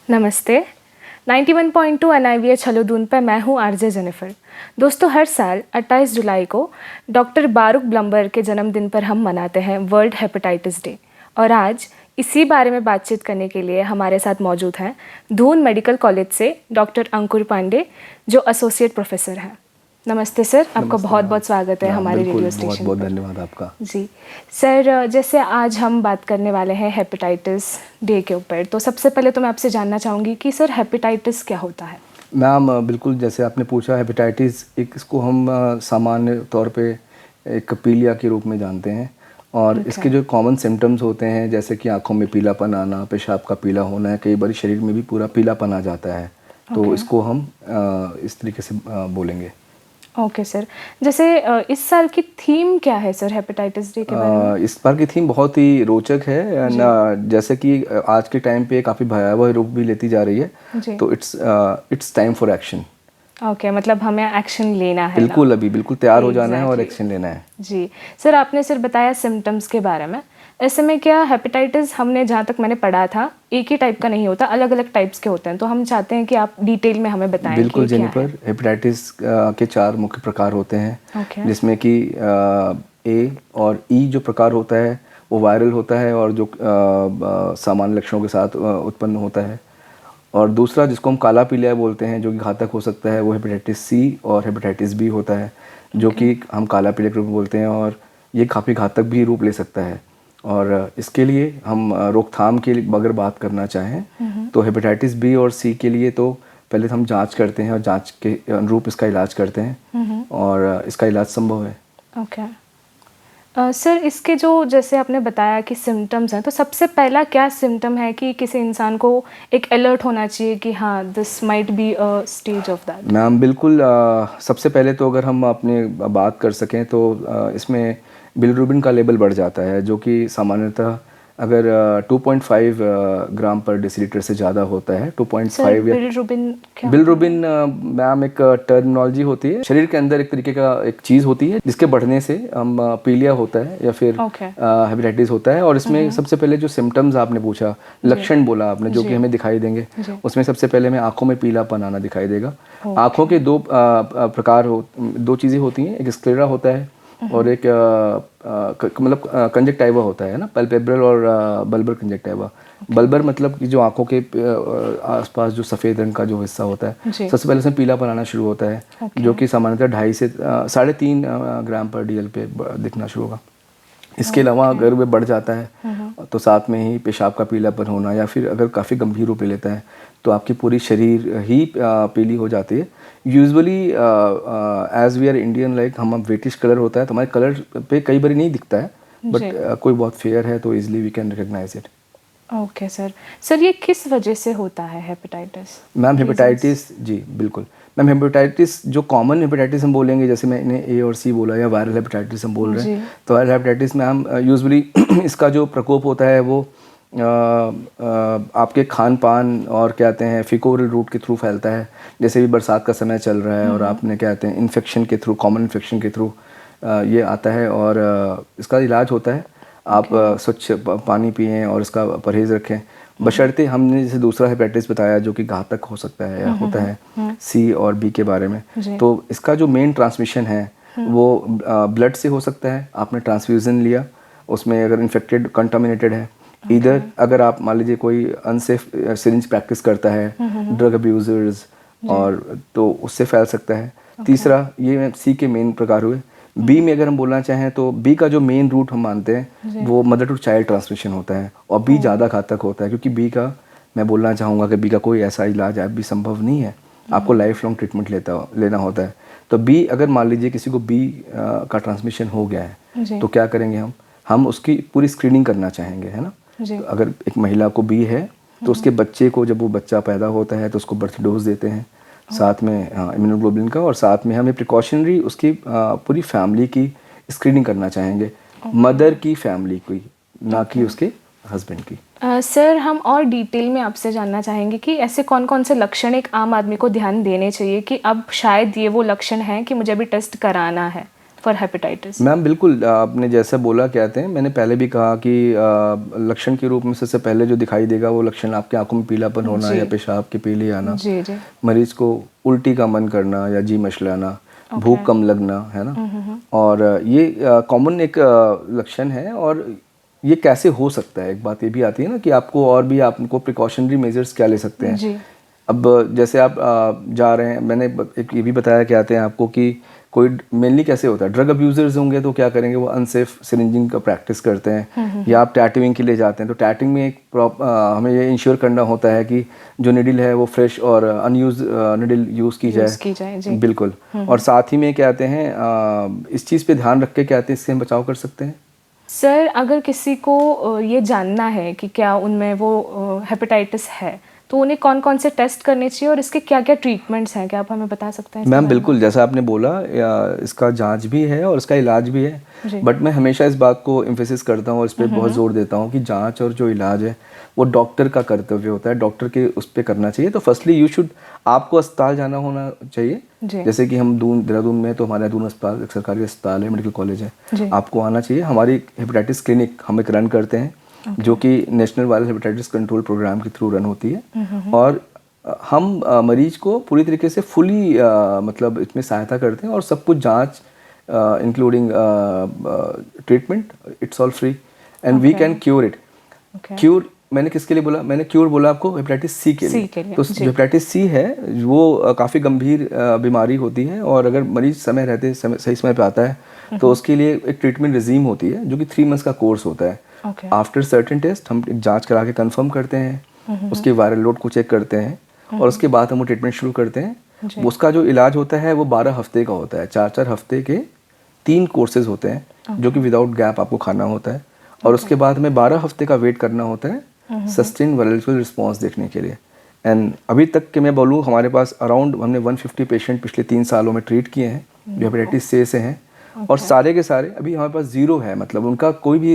नमस्ते। 91.2 NIVH हलोदून पे मैं हूँ आरजे जेनिफर। दोस्तों, हर साल 28 जुलाई को डॉक्टर बारूक ब्लम्बर के जन्मदिन पर हम मनाते हैं वर्ल्ड हेपेटाइटिस डे। और आज इसी बारे में बातचीत करने के लिए हमारे साथ मौजूद हैं धून मेडिकल कॉलेज से डॉक्टर अंकुर पांडे, जो एसोसिएट प्रोफेसर हैं। नमस्ते सर, आपका बहुत बहुत स्वागत है हमारे रेडियो स्टेशन बहुत बहुत धन्यवाद आपका। जी सर, जैसे आज हम बात करने वाले हैं हेपेटाइटिस डे के ऊपर, तो सबसे पहले तो मैं आपसे जानना चाहूँगी कि सर हेपेटाइटिस क्या होता है? मैम, बिल्कुल जैसे आपने पूछा, हेपेटाइटिस इसको हम सामान्य तौर पे एक पीलिया के रूप में जानते हैं। और इसके जो कॉमन सिम्टम्स होते हैं, जैसे कि आँखों में पीलापन आना, पेशाब का पीला होना है, कई बार शरीर में भी पूरा पीलापन आ जाता है। तो इसको हम इस तरीके से बोलेंगे। ओके सर, जैसे इस साल की थीम क्या है सर हेपेटाइटिस डे के बारे में? इस बार की थीम बहुत ही रोचक है ना। जैसे कि आज के टाइम पे काफ़ी भयावह रूप भी लेती जा रही है। तो it's time for action. Okay, मतलब हमें एक्शन लेना है बिल्कुल ना? अभी बिल्कुल तैयार हो जाना है और एक्शन लेना है। जी सर, आपने सर बताया सिम्टम्स के बारे में। ऐसे में क्या हेपेटाइटिस, हमने जहाँ तक मैंने पढ़ा था, एक ही टाइप का नहीं होता, अलग अलग टाइप्स के होते हैं। तो हम चाहते हैं कि आप डिटेल में हमें बताएं बिल्कुल कि क्या जेनिफर, है। हेपेटाइटिस के 4 मुख्य प्रकार होते हैं। ओके। जिसमें कि ए और ई जो प्रकार होता है वो वायरल होता है और जो सामान्य लक्षणों के साथ उत्पन्न होता है। और दूसरा, जिसको हम काला पीलिया बोलते हैं, जो कि घातक हो सकता है, वो हेपेटाइटिस सी और हेपेटाइटिस बी होता है, जो कि हम काला पीलिया के रूप में बोलते हैं। और ये काफ़ी घातक भी रूप ले सकता है। और इसके लिए हम रोकथाम के लिए अगर बात करना चाहें तो हेपेटाइटिस बी और सी के लिए तो पहले हम जांच करते हैं और जांच के अनुरूप इसका इलाज करते हैं और इसका इलाज संभव है। ओके। सर, इसके जो जैसे आपने बताया कि सिम्टम्स हैं, तो सबसे पहला क्या सिम्टम है कि किसी इंसान को एक अलर्ट होना चाहिए कि हाँ, this might be a stage of that? Ma'am बिल्कुल, सबसे पहले तो अगर हम अपने बात कर सकें तो इसमें बिलिरुबिन का लेवल बढ़ जाता है, जो कि सामान्यतः अगर 2.5 ग्राम पर डेसीलीटर से ज़्यादा होता है। 2.5 या बिलिरुबिन क्या? बिलिरुबिन मैम एक टर्मिनोलॉजी होती है, शरीर के अंदर एक तरीके का एक चीज़ होती है जिसके बढ़ने से हम पीलिया होता है या फिर हेपेटाइटिस होता है। और इसमें सबसे पहले जो सिम्टम्स आपने पूछा, लक्षण बोला आपने, जो कि हमें दिखाई देंगे, उसमें सबसे पहले हमें आंखों में पीलापन आना दिखाई देगा। आंखों के दो प्रकार दो चीज़ें होती हैं, एक स्क्लेरा होता है और एक मतलब कंजक्टाइवा होता है ना, पैल्पेब्रल और बल्बर कंजक्टाइवा। बल्बर मतलब कि जो आंखों के आसपास जो सफ़ेद रंग का जो हिस्सा होता है, सबसे पहले इसमें पीलापन आना शुरू होता है, जो कि सामान्यतः 2.5 से 3.5 ग्राम पर DL पे दिखना शुरू होगा। इसके अलावा अगर वह बढ़ जाता है तो साथ में ही पेशाब का पीलापन होना, या फिर अगर काफ़ी गंभीर रूप ले लेता है तो आपकी पूरी शरीर ही पीली हो जाती है। Usually as we are Indian, like हम ब्रिटिश कलर होता है तो हमारे कलर पे कई बार नहीं दिखता है, बट कोई बहुत फेयर है तो easily we can recognise it. Okay sir. Sir, ये किस वजह से होता है हेपेटाइटिस? मैम हेपेटाइटिस, जी बिल्कुल मैम, हेपेटाइटिस जो कॉमन हेपेटाइटिस हम बोलेंगे, जैसे मैंने ए और सी बोला, या वायरल हेपेटाइटिस हम बोल रहे हैं, तो वायरल हेपेटाइटिस में हम यूजुअली इसका जो प्रकोप होता है वो आपके खान पान और क्या कहते हैं फिकोरल रूट के थ्रू फैलता है। जैसे भी बरसात का समय चल रहा है और आपने क्या कहते हैं इन्फेक्शन के थ्रू, कॉमन इन्फेक्शन के थ्रू ये आता है। और इसका इलाज होता है, आप स्वच्छ पानी पिएं और इसका परहेज़ रखें, बशर्ते हमने जैसे दूसरा हेपेटाइटिस बताया जो कि घातक हो सकता है या होता है, सी और बी के बारे में। तो इसका जो मेन ट्रांसमिशन है वो ब्लड से हो सकता है। आपने ट्रांसफ्यूज़न लिया, उसमें अगर इन्फेक्टेड कंटामिनेटेड है, इधर अगर आप मान लीजिए कोई अनसेफ सिरिंज प्रैक्टिस करता है, ड्रग अब्यूज़र्स, और तो उससे फैल सकता है। तीसरा, ये सी के मेन प्रकार हुए। बी में अगर हम बोलना चाहें तो बी का जो मेन रूट हम मानते हैं वो मदर टू चाइल्ड ट्रांसमिशन होता है, और बी ज़्यादा घातक होता है, क्योंकि बी का मैं बोलना चाहूँगा कि बी का कोई ऐसा इलाज अब भी संभव नहीं है, आपको लाइफ लॉन्ग ट्रीटमेंट लेना होता है। तो बी, अगर मान लीजिए किसी को बी का ट्रांसमिशन हो गया है तो क्या करेंगे हम उसकी पूरी स्क्रीनिंग करना चाहेंगे, है ना। तो अगर एक महिला को बी है तो उसके बच्चे को, जब वो बच्चा पैदा होता है तो उसको बर्थ डोज देते हैं, साथ में इम्यूनोग्लोबुलिन का, और साथ में हमें प्रिकॉशनरी उसकी पूरी फैमिली की स्क्रीनिंग करना चाहेंगे, मदर की फैमिली की, ना कि उसके हस्बैंड की। सर, हम और डिटेल में आपसे जानना चाहेंगे कि ऐसे कौन कौन से लक्षण एक आम आदमी को ध्यान देने चाहिए कि अब शायद ये वो लक्षण हैं कि मुझे अभी टेस्ट कराना है। For hepatitis? मैम बिल्कुल, आपने जैसा बोला कहते हैं, मैंने पहले भी कहा कि लक्षण के रूप में सबसे पहले जो दिखाई देगा वो लक्षण आपके आंखों में पीलापन होना या पेशाब के पीले आना, जी जी, मरीज को उल्टी का मन करना या जी मचलाना, भूख कम लगना, है ना। और ये कॉमन एक लक्षण है। और ये कैसे हो सकता है, एक बात ये भी आती है ना कि आपको और भी आपको प्रिकॉशनरी मेजर्स क्या ले सकते हैं जी। अब जैसे आप जा रहे हैं, मैंने एक ये भी बताया कि आते हैं आपको कि कोई मेनली कैसे होता है, ड्रग अब्यूजर्स होंगे तो क्या करेंगे, वो अनसेफ सिरिंजिंग का प्रैक्टिस करते हैं, या आप टैटूइंग के लिए जाते हैं तो टैटूइंग में एक हमें ये इंश्योर करना होता है कि जो निडल है वो फ्रेश और अनयूज निडल यूज़ की जाए जी। बिल्कुल। और साथ ही में क्या कहते हैं, इस चीज़ पे ध्यान रख के क्या कहते हैं इससे हम बचाव कर सकते हैं। सर, अगर किसी को ये जानना है कि क्या उनमें वो हेपेटाइटिस है, तो उन्हें कौन कौन से टेस्ट करने चाहिए और इसके क्या क्या ट्रीटमेंट्स हैं, क्या आप हमें बता सकते हैं? मैम बिल्कुल, जैसा आपने बोला इसका जांच भी है और इसका इलाज भी है, बट मैं हमेशा इस बात को एम्फेसिस करता हूँ और इस पर बहुत जोर देता हूँ कि जांच और जो इलाज है वो डॉक्टर का कर्तव्य होता है, डॉक्टर के उस पर करना चाहिए। तो फर्स्टली यू शुड, आपको अस्पताल जाना होना चाहिए, जैसे कि हम देहरादून में तो हमारा दून अस्पताल एक सरकारी अस्पताल है, मेडिकल कॉलेज है, आपको आना चाहिए। हमारी हेपेटाइटिस क्लिनिक हम एक रन करते हैं जो कि national viral hepatitis control programme के थ्रू रन होती है, और हम मरीज को पूरी तरीके से फुली मतलब इसमें सहायता करते हैं और सब कुछ जांच including treatment, it's all free and we can cure it. Cure मैंने किसके लिए बोला, मैंने क्योर बोला आपको हेपेटाइटिस सी के लिए। तो हेपेटाइटिस सी है वो काफ़ी गंभीर बीमारी होती है, और अगर मरीज समय रहते सही समय पे आता है तो उसके लिए एक ट्रीटमेंट रिजीम होती है जो कि 3 मंथ्स का कोर्स होता है। आफ्टर सर्टेन टेस्ट हम एक जांच करा के कंफर्म करते हैं, उसके वायरल लोड को चेक करते हैं, और उसके बाद हम वो ट्रीटमेंट शुरू करते हैं। उसका जो इलाज होता है वो 12 हफ्ते का होता है, 4-4 हफ्ते के 3 कोर्सेज होते हैं जो कि विदाउट गैप आपको खाना होता है, और उसके बाद हमें 12 हफ्ते का वेट करना होता है सस्टेन वायरल रिस्पॉन्स देखने के लिए। एंड अभी तक के मैं बोलूँ हमारे पास अराउंड हमने 150 पेशेंट पिछले 3 सालों में ट्रीट किए हैं जो हेपेटाइटिस सी से हैं, और सारे के सारे अभी हमारे पास 0 है, मतलब उनका कोई भी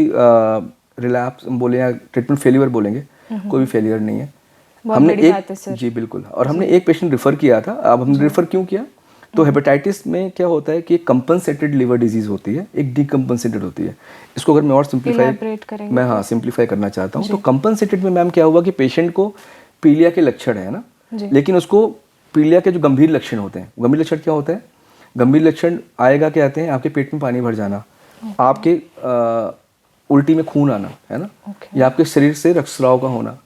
रिलैप्स बोले या ट्रीटमेंट फेलियर बोलेंगे, कोई भी फेलियर नहीं है। हमने एक जी बिल्कुल, और हमने एक पेशेंट रेफ़र किया था। अब हमने रेफ़र क्यों किया, तो हेपेटाइटिस में क्या होता है कि एक कंपनसेटेड लिवर डिजीज़ होती है, एक डीकम्पनसेटेड होती है। इसको अगर मैं और सिंप्लीफाई करना चाहता हूँ तो कंपनसेटेड में मैम क्या हुआ कि पेशेंट को पीलिया के लक्षण है ना, लेकिन उसको पीलिया के जो गंभीर लक्षण होते हैं, गंभीर लक्षण क्या होता है, गंभीर लक्षण आएगा क्या आते हैं, आपके पेट में पानी भर जाना, आपके उल्टी में खून आना, है ना, या आपके शरीर से रक्तस्राव का होना,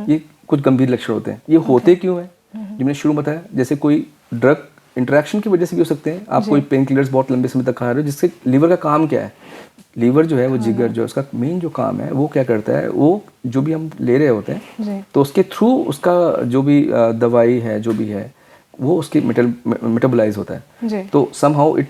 ये कुछ गंभीर लक्षण होते हैं। ये होते क्यों हैं, जो मैंने शुरू में बताया, जैसे कोई ड्रग इंटरेक्शन की वजह से भी हो सकते हैं। आप कोई पेन किलर्स बहुत लंबे समय तक खा रहे हो, जिससे लीवर का काम क्या है, लीवर जो है वो जिगर जो उसका मेन जो काम है वो क्या करता है, वो जो भी हम ले रहे होते हैं तो उसके थ्रू उसका जो भी दवाई है जो भी है वो उसके मेटाबोलाइज होता है, तो समहाउ इट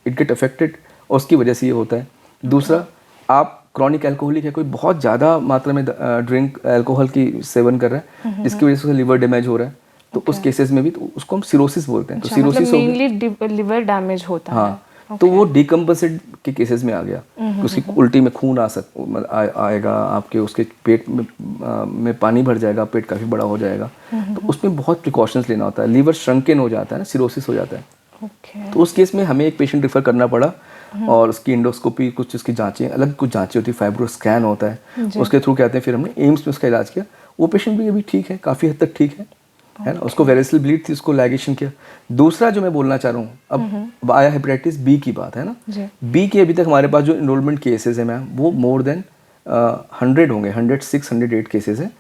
गेट अफेक्टेड, और उसकी वजह से ये होता है। दूसरा, आप क्रॉनिक अल्कोहलिक है, कोई बहुत ज़्यादा मात्रा में ड्रिंक अल्कोहल की सेवन कर रहा है जिसकी वजह से लिवर डैमेज हो रहा है, तो उस केसेस में भी तो उसको हम सिरोसिस बोलते हैं। तो सिरोसिस मेनली लिवर डैमेज होता है। हाँ, तो वो डीकम्पोजिट के केसेस में आ गया, उसकी उल्टी में खून आएगा, आपके उसके पेट में पानी भर जाएगा, पेट काफ़ी बड़ा हो जाएगा, तो उसमें बहुत प्रिकॉशंस लेना होता है। लिवर श्रंकन हो जाता है ना, सिरोसिस हो जाता है। तो उस केस में हमें एक पेशेंट रेफर करना पड़ा, और उसकी इंडोस्कोपी, कुछ उसकी जांचें, अलग कुछ जांचें होती है, फाइब्रो स्कैन होता है, उसके थ्रू कहते हैं, फिर हमने एम्स में उसका इलाज किया। वो पेशेंट भी अभी ठीक है, काफ़ी हद तक ठीक है ना, उसको वेरिसल ब्लीड थी, उसको लैगेशन किया। दूसरा जो मैं बोलना चाह रहा हूँ, अब आया हेपेटाइटिस बी की बात, है ना, बी के अभी तक हमारे पास जो इनरोलमेंट केसेस है मैम वो मोर देन 100 होंगे, 106, 108 केसेस हैं।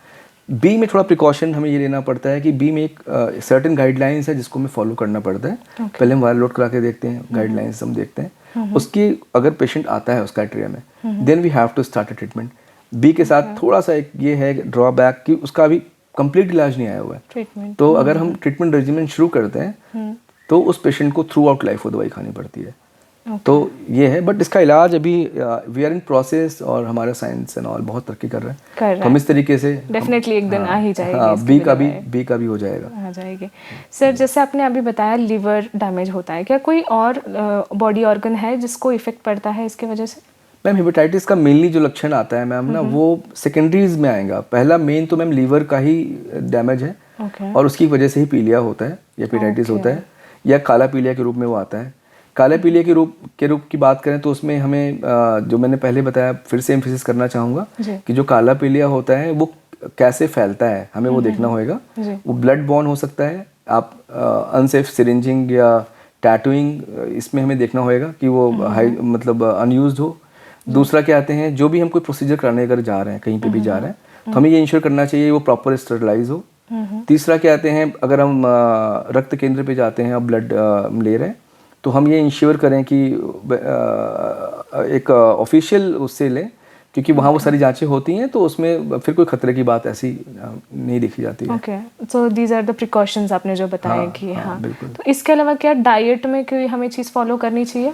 बी में थोड़ा प्रिकॉशन हमें ये लेना पड़ता है कि बी में एक सर्टेन गाइडलाइंस है जिसको हमें फॉलो करना पड़ता है। पहले हम वायर लोड करा के देखते हैं, गाइडलाइंस हम देखते हैं, उसकी अगर पेशेंट आता है उस क्राइटेरिया में, then we have to start a treatment. B के साथ थोड़ा सा एक ये है ड्रॉबैक कि उसका अभी कंप्लीट इलाज नहीं आया हुआ है, तो अगर हम ट्रीटमेंट रेजिमेंट शुरू करते हैं तो उस पेशेंट को थ्रू आउट लाइफ वो दवाई खानी पड़ती है। तो ये है, बट इसका इलाज अभी वी आर इन प्रोसेस, और हमारा साइंस एंड ऑल बहुत तरक्की कर रहा है, हम इस तरीके से डेफिनेटली एक दिन आ ही जाएगी। हाँ, बी का भी हो जाएगा, आ जाएगी। सर, जैसे आपने अभी बताया लिवर डैमेज होता है, क्या कोई और बॉडी ऑर्गन है जिसको इफेक्ट पड़ता है इसके वजह से? मैम हेपेटाइटिस का मेनली जो लक्षण आता है मैम ना, वो सेकेंडरीज में आएगा। पहला मेन तो मैम लीवर का ही डैमेज है, और उसकी वजह से ही पीलिया होता है या हेपेटाइटिस होता है, या काला पीलिया के रूप में वो आता है। काले पीलिया के रूप की बात करें तो उसमें हमें जो मैंने पहले बताया, फिर से एम्फेसिस करना चाहूँगा कि जो काला पीलिया होता है वो कैसे फैलता है, हमें वो देखना होएगा। वो ब्लड बॉर्न हो सकता है, आप अनसेफ सिरिंजिंग या टैटूइंग, इसमें हमें देखना होएगा कि वो मतलब अनयूज्ड हो। दूसरा क्या आते हैं, जो भी हम कोई प्रोसीजर कराने अगर जा रहे हैं, कहीं पे भी जा रहे हैं, तो हमें ये इंश्योर करना चाहिए वो प्रॉपर स्टरलाइज हो। तीसरा क्या आते हैं, अगर हम रक्त केंद्र पे जाते हैं और ब्लड ले रहे हैं, तो हम ये इंश्योर करें कि एक ऑफिशियल उससे लें, क्योंकि वहाँ वो सारी जांचें होती हैं, तो उसमें फिर कोई खतरे की बात ऐसी नहीं देखी जाती है। Okay, so these are the precautions आपने जो बताए कि हाँ। बिल्कुल। तो इसके अलावा क्या डाइट में कोई हमें चीज़ फॉलो करनी चाहिए?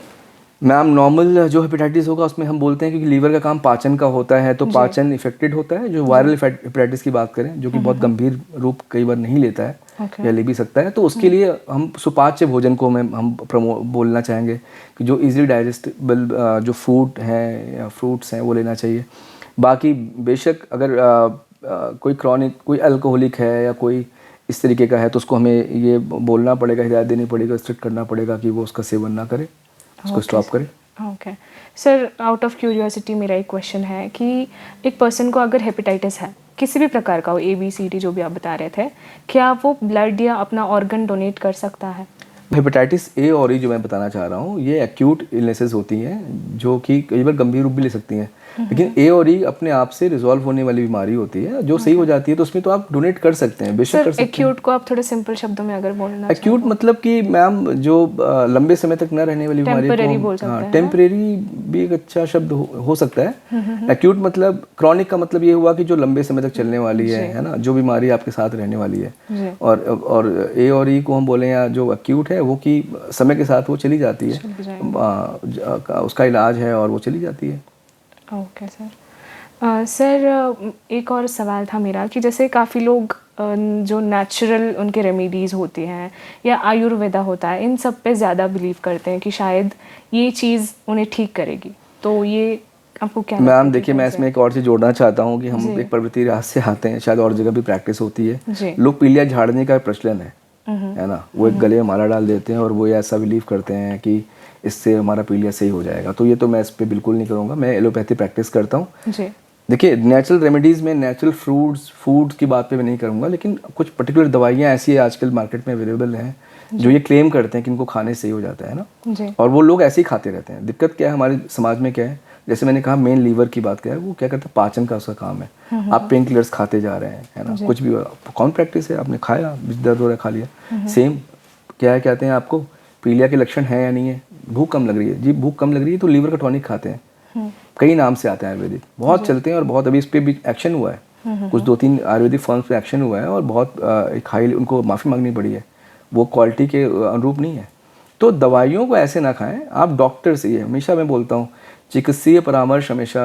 मैम, नॉर्मल जो हेपेटाइटिस होगा उसमें हम बोलते हैं क्योंकि लीवर का काम पाचन का होता है, तो पाचन इफेक्टेड होता है। जो वायरल हेपेटाइटिस की बात करें, जो कि बहुत गंभीर रूप कई बार नहीं लेता है या ले भी सकता है, तो उसके लिए हम सुपाच्य भोजन को हम बोलना चाहेंगे कि जो इजीली डाइजेस्टेबल जो फूड हैं या फ्रूट्स हैं वो लेना चाहिए। बाकी बेशक अगर कोई क्रॉनिक, कोई अल्कोहलिक है या कोई इस तरीके का है, तो उसको हमें ये बोलना पड़ेगा, हिदायत देनी पड़ेगा, स्ट्रिक्ट करना पड़ेगा कि वो उसका सेवन ना करे, उसको स्टॉप करें। Okay sir, out of curiosity मेरा एक क्वेश्चन है कि एक पर्सन को अगर हेपेटाइटिस है, किसी भी प्रकार का हो, ABCD जो भी आप बता रहे थे, क्या वो ब्लड या अपना ऑर्गन डोनेट कर सकता है? हेपेटाइटिस ए और ई जो मैं बताना चाह रहा हूँ, ये एक्यूट इलनेसेस होती हैं जो कि कई बार गंभीर रूप भी ले सकती हैं, लेकिन ए और ई अपने आप से रिजॉल्व होने वाली बीमारी होती है जो सही हो जाती है, तो उसमें तो आप डोनेट कर सकते हैं, बेशक कर सकते हैं। एक्यूट को आप थोड़े सिंपल शब्दों में अगर बोलना चाहें? एक्यूट मतलब कि मैम जो लंबे समय तक न रहने वाली बीमारी को, हाँ, टेम्परेरी भी एक अच्छा शब्द हो सकता है। एक्यूट मतलब, क्रॉनिक का मतलब ये हुआ कि जो लंबे समय तक चलने वाली है ना, जो बीमारी आपके साथ रहने वाली है। और ए और ई को हम बोलें या जो एक्यूट है वो कि समय के साथ वो चली जाती है, उसका इलाज है और वो चली जाती है। Okay sir. सर एक और सवाल था मेरा कि जैसे काफ़ी लोग जो नेचुरल उनके रेमेडीज़ होती हैं या आयुर्वेदा होता है, इन सब पे ज़्यादा बिलीव करते हैं कि शायद ये चीज़ उन्हें ठीक करेगी, तो ये आपको क्या लगता है? मैम देखिए, मैं इसमें एक और चीज़ जोड़ना चाहता हूँ कि हम एक प्रवृत्ति राज से आते हैं, शायद और जगह भी प्रैक्टिस होती है। लोग पीलिया झाड़ने का प्रचलन है ना, वो एक गले में माला डाल देते हैं और वो ऐसा बिलीव करते हैं कि इससे हमारा पीलिया सही हो जाएगा, तो ये तो मैं इस पर बिल्कुल नहीं करूँगा। मैं एलोपैथी प्रैक्टिस करता हूँ। देखिए, नेचुरल रेमेडीज़ में नेचुरल फूड्स की बात पे मैं नहीं करूँगा, लेकिन कुछ पर्टिकुलर दवाइयाँ ऐसी है आजकल मार्केट में अवेलेबल हैं जो ये क्लेम करते हैं कि इनको खाने से ही हो जाता है ना, और वो लोग ऐसे ही खाते रहते हैं। दिक्कत क्या है हमारे समाज में, क्या है, जैसे मैंने कहा मेन लीवर की बात क्या है, वो क्या करता है, पाचन का उसका काम है। आप पेन किलर्स खाते जा रहे हैं, है ना, कुछ भी कौन प्रैक्टिस है, आपने खाया, दर्द हो रहा है, खा लिया, सेम क्या है, कहते हैं आपको पीलिया के लक्षण है या नहीं है, भूख कम लग रही है जी, भूख कम लग रही है तो लीवर का टॉनिक खाते हैं। कई नाम से आते हैं आयुर्वेदिक, बहुत चलते हैं और बहुत अभी इस पर भी एक्शन हुआ है, कुछ 2-3 आयुर्वेदिक फर्म्स पे एक्शन हुआ है और बहुत एक हाई उनको माफ़ी मांगनी पड़ी है, वो क्वालिटी के अनुरूप नहीं है। तो दवाइयों को ऐसे ना खाएं, आप डॉक्टर से, ये हमेशा मैं बोलता हूँ, चिकित्सीय परामर्श हमेशा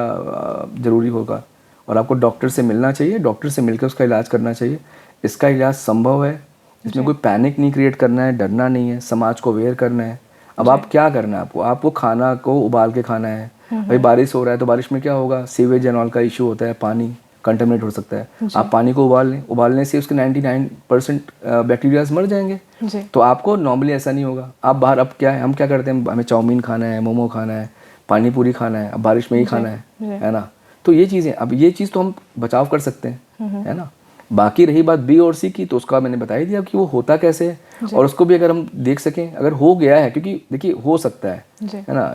ज़रूरी होगा और आपको डॉक्टर से मिलना चाहिए, डॉक्टर से मिलकर उसका इलाज करना चाहिए। इसका इलाज संभव है, इसमें कोई पैनिक नहीं क्रिएट करना है, डरना नहीं है, समाज को अवेयर करना है। अब आप क्या करना है, आपको खाना को उबाल के खाना है। भाई बारिश हो रहा है तो बारिश में क्या होगा, सीवेज एंड ऑल का इशू होता है, पानी कंटेमिनेट हो सकता है। आप पानी को उबाल लें, उबालने से उसके 99% बैक्टीरियाज मर जाएंगे। तो आपको नॉर्मली ऐसा नहीं होगा। आप बाहर, अब क्या है, हम क्या करते हैं, हमें चाउमीन खाना है, मोमो खाना है, पानी पूरी खाना है, अब बारिश में ही खाना है ना, तो ये चीज़ें, अब ये चीज़ तो हम बचाव कर सकते हैं, है ना। बाकी रही बात बी और सी की, तो उसका मैंने बता ही दिया कि वो होता कैसे है, और उसको भी अगर हम देख सकें, अगर हो गया है, क्योंकि देखिए हो सकता है ना,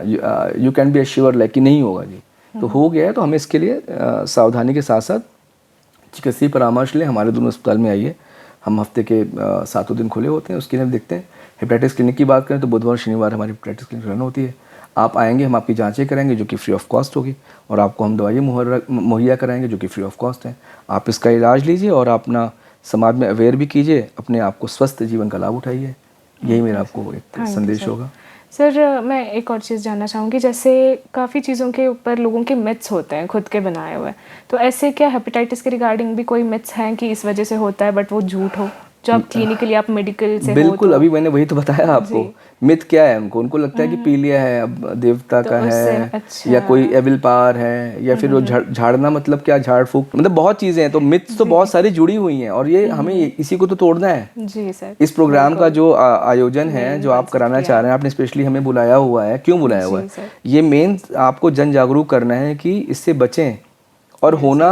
you can be assure like कि नहीं होगा जी, तो हो गया है तो हमें इसके लिए सावधानी के साथ साथ चिकित्सीय परामर्श लें। हमारे दोनों अस्पताल में आइए, हम हफ्ते के 7 दिन खुले होते हैं, उसके लिए हम देखते हैं। हेपेटाइटिस क्लिनिक की बात करें तो बुधवार शनिवार हमारी हेपेटाइटिस क्लिनिक रन होती है। आप आएंगे, हम आपकी जांचें करेंगे जो कि फ्री ऑफ कॉस्ट होगी, और आपको हम दवाइयाँ मुहैया कराएंगे जो कि फ्री ऑफ कॉस्ट हैं। आप इसका इलाज लीजिए और अपना समाज में अवेयर भी कीजिए, अपने आप को स्वस्थ जीवन का लाभ उठाइए। यही मेरा आपको एक संदेश होगा। सर मैं एक और चीज़ जानना चाहूँगी, जैसे काफ़ी चीज़ों के ऊपर लोगों के मिथ्स होते हैं खुद के बनाए हुए, तो ऐसे क्या हेपेटाइटिस के रिगार्डिंग भी कोई मिथ्स हैं कि इस वजह से होता है बट वो झूठ हो? जो आप क्लिनिकली आप मेडिकल से हो बिल्कुल, तो अभी मैंने वही तो बताया आपको। मिथ क्या है उनको लगता है कि पी लिया है अब देवता का है, अच्छा। या कोई एविल पावर है, या फिर वो झाड़ना मतलब क्या, झाड़ फूक, मतलब बहुत चीज़ें हैं। तो मिथ्स तो बहुत सारी जुड़ी हुई हैं और ये हमें इसी को तो तोड़ना है। जी सर। इस प्रोग्राम का जो आयोजन है, जो आप कराना चाह रहे हैं, आपने स्पेशली हमें बुलाया हुआ है, क्यों बुलाया हुआ है? सर। ये मेन आपको जन जागरूक करना है कि इससे बचें, और होना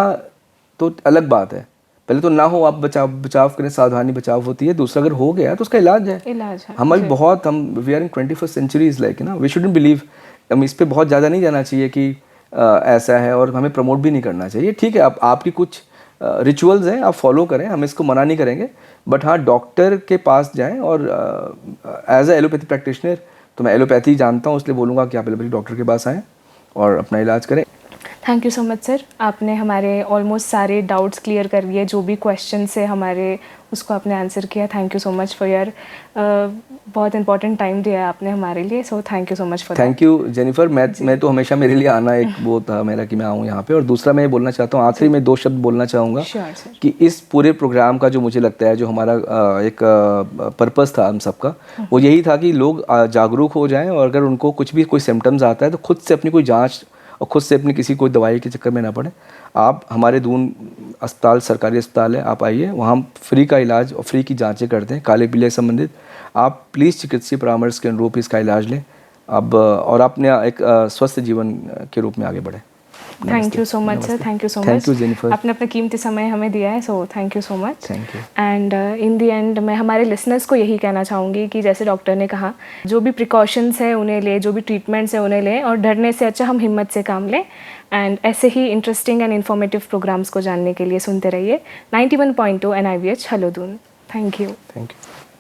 तो अलग बात है। पहले तो ना हो, आप बचाव करें, सावधानी बचाव होती है। दूसरा, अगर हो गया तो उसका इलाज है। हम अभी बहुत we are in 21st century is like ना, वी शुडंट बिलीव। हम इस पे बहुत ज़्यादा नहीं जाना चाहिए कि ऐसा है, और हमें प्रमोट भी नहीं करना चाहिए। ठीक है, आपकी कुछ रिचुअल्स हैं, आप फॉलो करें, हम इसको मना नहीं करेंगे। बट हाँ, डॉक्टर के पास जाएं, और एज ए एलोपैथी प्रैक्टिशनर तो मैं एलोपैथी जानता हूँ, इसलिए बोलूँगा कि आप एलोपैथी डॉक्टर के पास आएँ और अपना इलाज करें। Thank you so much sir, आपने हमारे ऑलमोस्ट सारे डाउट्स क्लियर कर दिए, जो भी क्वेश्चन है हमारे उसको आपने आंसर किया। Thank you so much for your बहुत इंपॉर्टेंट टाइम दिया आपने हमारे लिए, so thank you so much for thank you Jennifer. मैं तो हमेशा, मेरे लिए आना एक वो था मेरा कि मैं आऊँ यहाँ पे। और दूसरा मैं ये बोलना चाहता हूँ, आखिरी में 2 शब्द बोलना चाहूँगा कि इस पूरे प्रोग्राम का जो मुझे लगता है, जो हमारा एक पर्पस था हम सबका, वो यही था कि लोग जागरूक हो जाएं, और अगर उनको कुछ भी कोई सिम्टम्स आता है तो खुद से अपनी कोई जांच, और खुद से अपनी किसी कोई दवाई के चक्कर में ना पड़े। आप हमारे दून अस्पताल, सरकारी अस्पताल है, आप आइए, वहाँ हम फ्री का इलाज और फ्री की जांचें करते हैं काले पीले संबंधित। आप प्लीज़ चिकित्सीय परामर्श के अनुरूप इसका इलाज लें अब, और अपने एक स्वस्थ जीवन के रूप में आगे बढ़ें। Thank you so much sir, thank you so much. Thank you Jennifer, आपने अपना कीमती समय हमें दिया है, so thank you so much. Thank you. And in the end मैं हमारे लिसनर्स को यही कहना चाहूँगी कि जैसे डॉक्टर ने कहा, जो भी प्रिकॉशंस हैं उन्हें लें, जो भी ट्रीटमेंट्स हैं उन्हें लें, और डरने से अच्छा हम हिम्मत से काम लें। एंड ऐसे ही इंटरेस्टिंग एंड इन्फॉर्मेटिव प्रोग्राम्स को जानने के लिए सुनते रहिए 91.2 NIVH hello Doon. Thank you. Thank you.